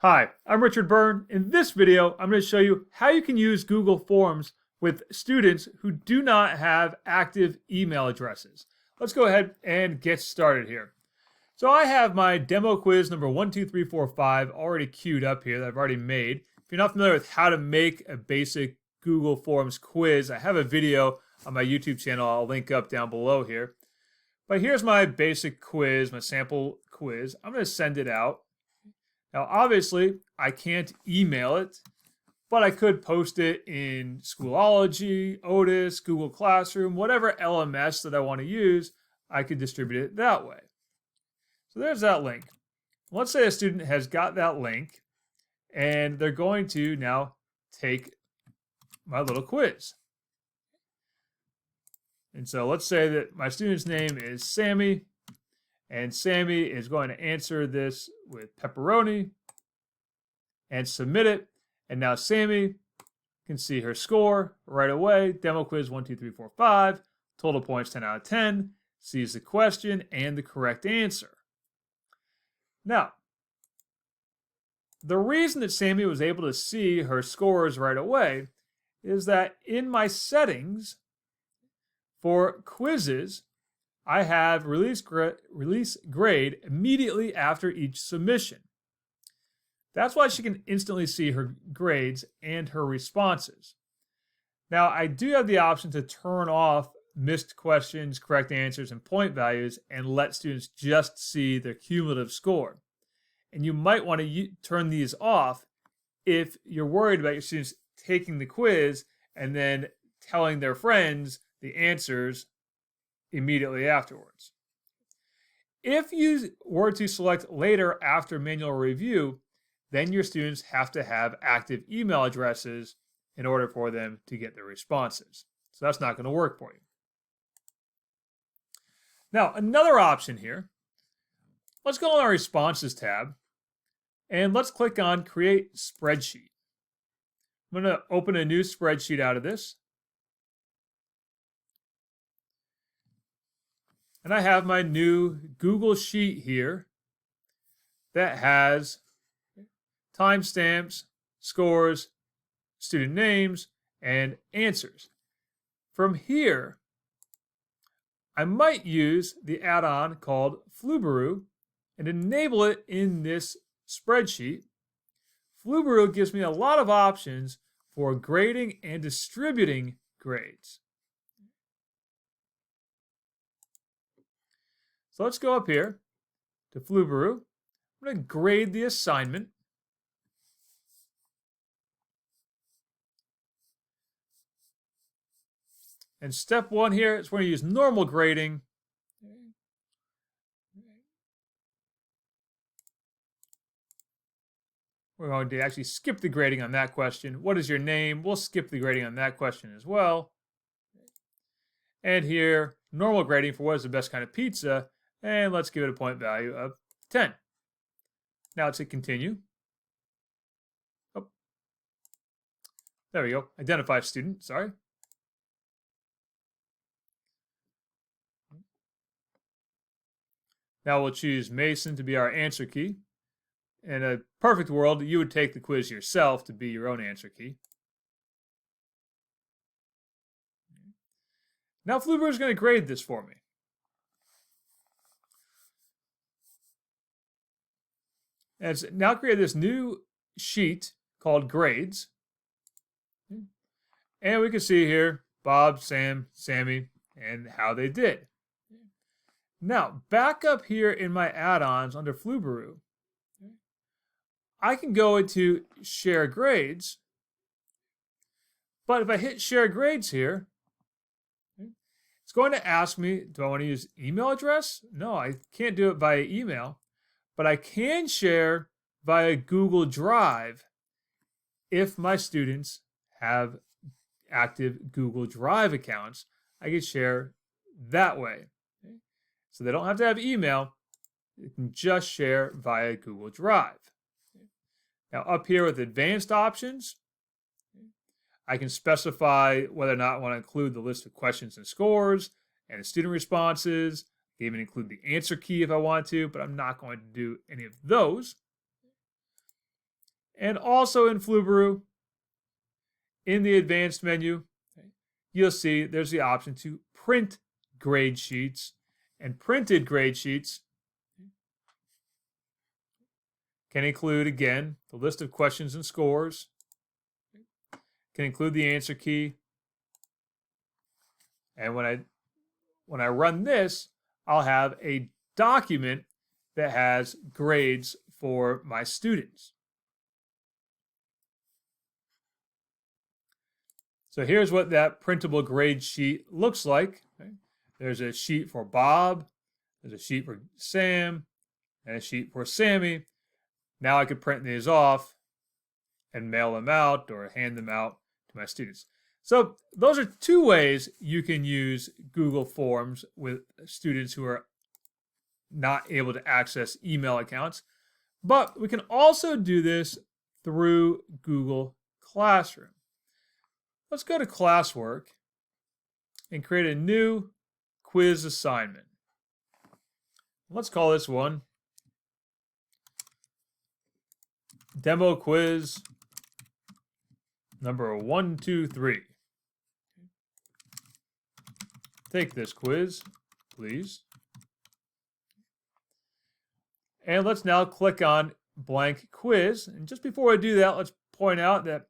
Hi, I'm Richard Byrne. In this video, I'm going to show you how you can use Google Forms with students who do not have active email addresses. Let's go ahead and get started here. So I have my demo quiz number 12345 already queued up here that I've already made. If you're not familiar with how to make a basic Google Forms quiz, I have a video on my YouTube channel I'll link up down below here. But here's my basic quiz, my sample quiz. I'm going to send it out. Now, obviously, I can't email it, but I could post it in Schoology, Otis, Google Classroom, whatever LMS that I want to use, I could distribute it that way. So there's that link. Let's say a student has got that link, and they're going to now take my little quiz. And so let's say that my student's name is Sammy, and Sammy is going to answer this with pepperoni and submit it. And now Sammy can see her score right away. Demo quiz 1, 2, 3, 4, 5. Total points 10 out of 10. Sees the question and the correct answer. Now, the reason that Sammy was able to see her scores right away is that in my settings for quizzes, I have release grade immediately after each submission. That's why she can instantly see her grades and her responses. Now, I do have the option to turn off missed questions, correct answers, and point values and let students just see their cumulative score. And you might want to turn these off if you're worried about your students taking the quiz and then telling their friends the answers immediately afterwards. If you were to select later after manual review, then your students have to have active email addresses in order for them to get their responses. So that's not going to work for you. Now, another option here, let's go on our Responses tab, and let's click on Create Spreadsheet. I'm going to open a new spreadsheet out of this. And I have my new Google Sheet here that has timestamps, scores, student names, and answers. From here, I might use the add-on called Flubaroo and enable it in this spreadsheet. Flubaroo gives me a lot of options for grading and distributing grades. So let's go up here to Flubaroo. I'm going to grade the assignment. And step 1 here is we're going to use normal grading. We're going to actually skip the grading on that question. What is your name? We'll skip the grading on that question as well. And here, normal grading for what is the best kind of pizza. And let's give it a point value of 10. Now let's hit continue. Oh, there we go. Identify student, sorry. Now we'll choose Mason to be our answer key. In a perfect world, you would take the quiz yourself to be your own answer key. Now Flubaroo is going to grade this for me. And it's now created this new sheet called Grades. And we can see here Bob, Sam, Sammy, and how they did. Now, back up here in my add-ons under Flubaroo, I can go into Share Grades. But if I hit Share Grades here, it's going to ask me, do I want to use email address? No, I can't do it via email. But I can share via Google Drive if my students have active Google Drive accounts. I can share that way. Okay? So they don't have to have email. They can just share via Google Drive. Okay? Now up here with advanced options, I can specify whether or not I want to include the list of questions and scores and the student responses. I can even include the answer key if I want to, but I'm not going to do any of those. And also in Flubaroo, in the advanced menu, you'll see there's the option to print grade sheets. And printed grade sheets can include, again, the list of questions and scores, can include the answer key. And when I run this, I'll have a document that has grades for my students. So here's what that printable grade sheet looks like. There's a sheet for Bob, there's a sheet for Sam, and a sheet for Sammy. Now I could print these off and mail them out or hand them out to my students. So those are two ways you can use Google Forms with students who are not able to access email accounts. But we can also do this through Google Classroom. Let's go to classwork and create a new quiz assignment. Let's call this one Demo Quiz number 123. Take this quiz, please. And let's now click on blank quiz. And just before I do that, let's point out that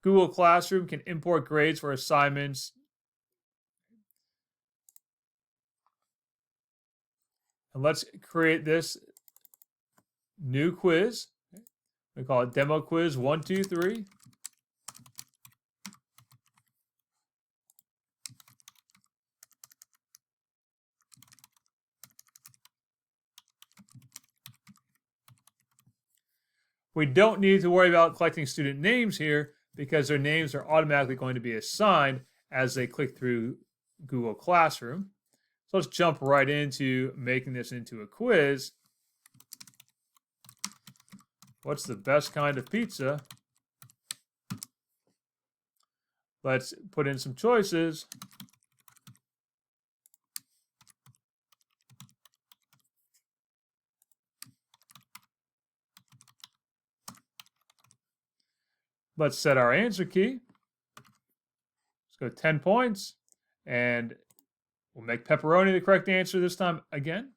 Google Classroom can import grades for assignments. And let's create this new quiz. We call it Demo Quiz 123. We don't need to worry about collecting student names here because their names are automatically going to be assigned as they click through Google Classroom. So let's jump right into making this into a quiz. What's the best kind of pizza? Let's put in some choices. Let's set our answer key. Let's go 10 points. And we'll make pepperoni the correct answer this time again.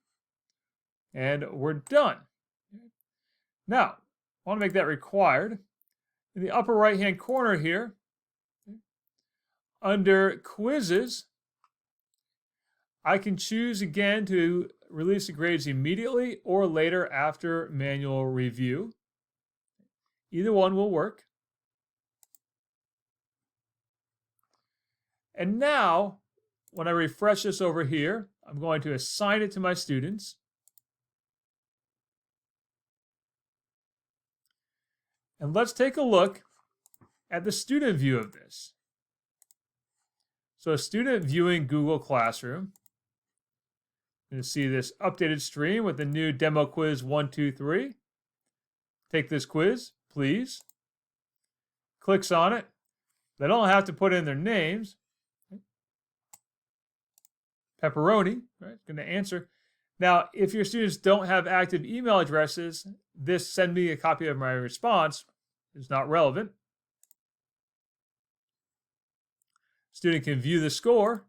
And we're done. Now, I want to make that required. In the upper right-hand corner here, under quizzes, I can choose again to release the grades immediately or later after manual review. Either one will work. And now, when I refresh this over here, I'm going to assign it to my students. And let's take a look at the student view of this. So a student viewing Google Classroom, you're going to see this updated stream with the new Demo Quiz 123. Take this quiz, please. Clicks on it. They don't have to put in their names. Pepperoni, right? Going to answer. Now, if your students don't have active email addresses, this send me a copy of my response is not relevant. Student can view the score.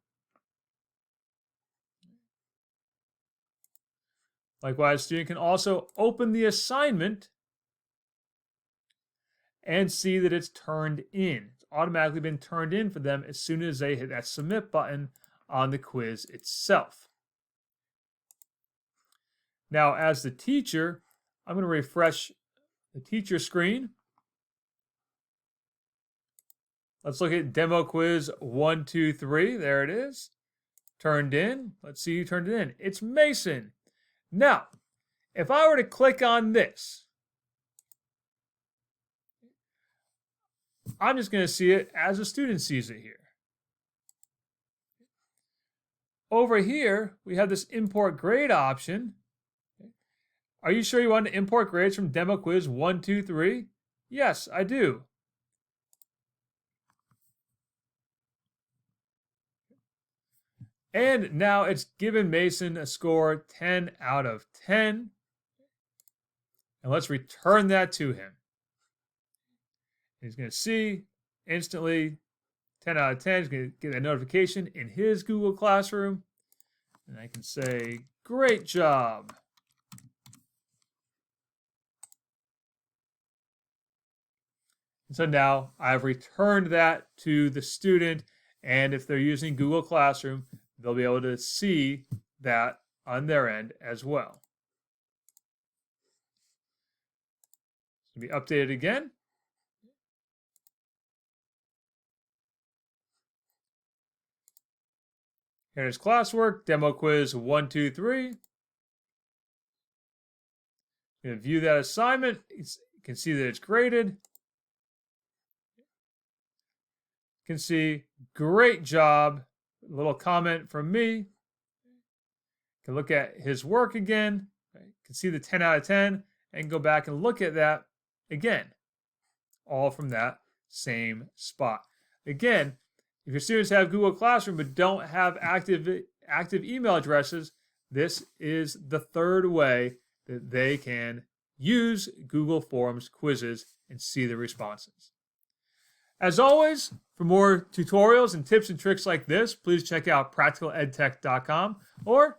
Likewise, student can also open the assignment and see that it's turned in. It's automatically been turned in for them as soon as they hit that submit button on the quiz itself. Now, as the teacher, I'm going to refresh the teacher screen. Let's look at Demo Quiz 123. There it is. Turned in. Let's see who turned it in. It's Mason. Now, if I were to click on this, I'm just going to see it as a student sees it here. Over here, we have this import grade option. Are you sure you want to import grades from Demo Quiz 123? Yes, I do. And now it's given Mason a score 10 out of 10. And let's return that to him. He's going to see instantly 10 out of 10. He's going to get a notification in his Google Classroom. And I can say, great job. And so now I've returned that to the student. And if they're using Google Classroom, they'll be able to see that on their end as well. It's going to be updated again. Here's classwork, demo quiz 1, 2, 3. I'm going to view that assignment. You can see that it's graded. You can see, great job. A little comment from me. You can look at his work again. You can see the 10 out of 10 and go back and look at that again. All from that same spot. Again, if your students have Google Classroom but don't have active email addresses, this is the third way that they can use Google Forms quizzes and see the responses. As always, for more tutorials and tips and tricks like this, please check out practicaledtech.com or